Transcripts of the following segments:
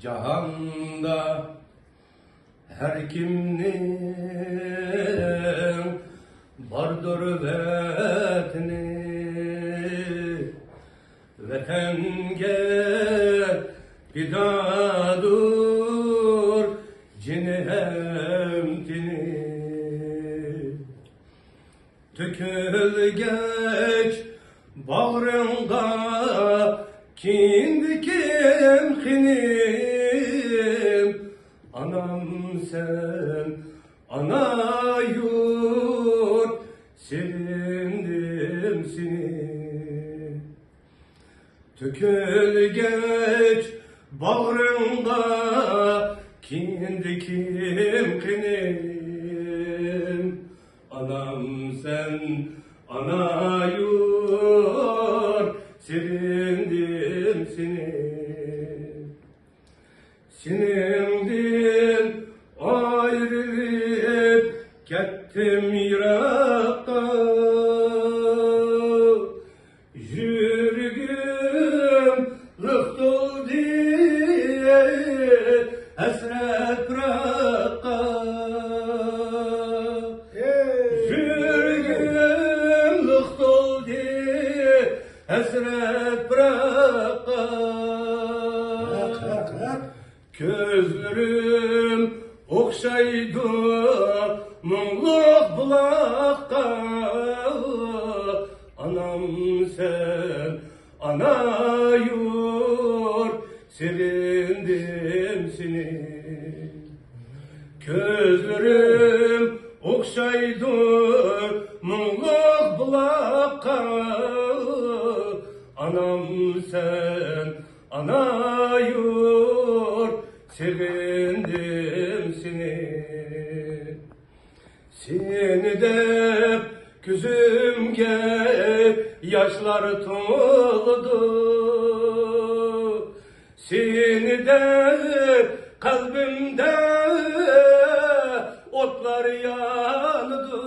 Cahanda her kimnin vardır vatni, vatenge fidadur cini hemdini. Tökülgeç bağrında kindi kimhinim, anam sen ana yurt sevindim seni. Tökülgeç bağrında kindi kimhinim, anam sen ana yurt sevindim seni. Senindin ayrılıp gittim yırakka, yüreğim lık doldu hasret bırakka. Yüreğim lık doldu hasret bırakka. Gözlerim okşaydı muğlak bulakka, anam sen ana yurt sevindim seni. Gözlerim okşaydı muğlak bulakka, anam sen ana yurt sevindim seni. Seni de gözümge yaşlar doldu, seni de kalbimde otlar yandı,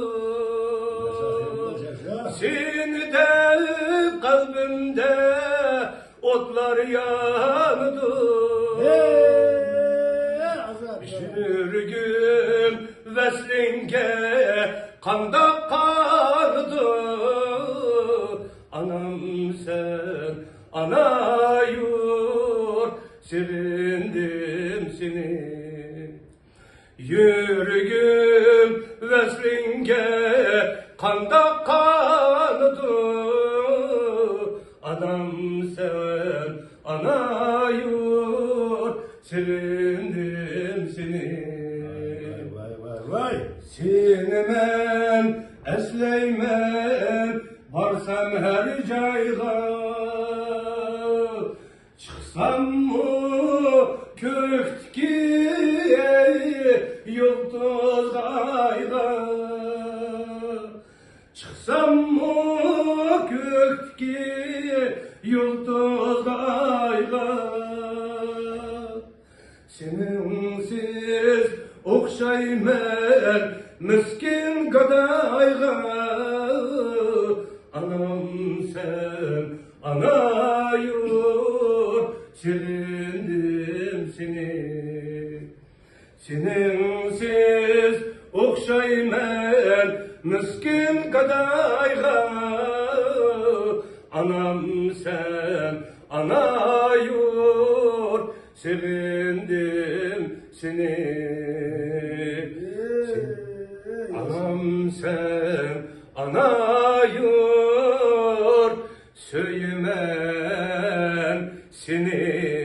seni de kalbimde otlar yandı. Yüreğim veslinge kanda kaldı, anam sen ana yurt sevindim seni. Yüreğim veslinge kanda kaldı, anam sen ana yurt sevindim seni. Vay. Seni men esleymen varsam her cayga, çıksam mı kökteki yıldız ayga, çıksam mı kökteki yıldız ayga. Seninsiz okşaymen miskin gadayga, anam sen ana yurt sevindim seni. Seninsiz okşaymen miskin gadayga, anam sen ana yurt sevindim seni. Anam sen ana yurt söylemem seni.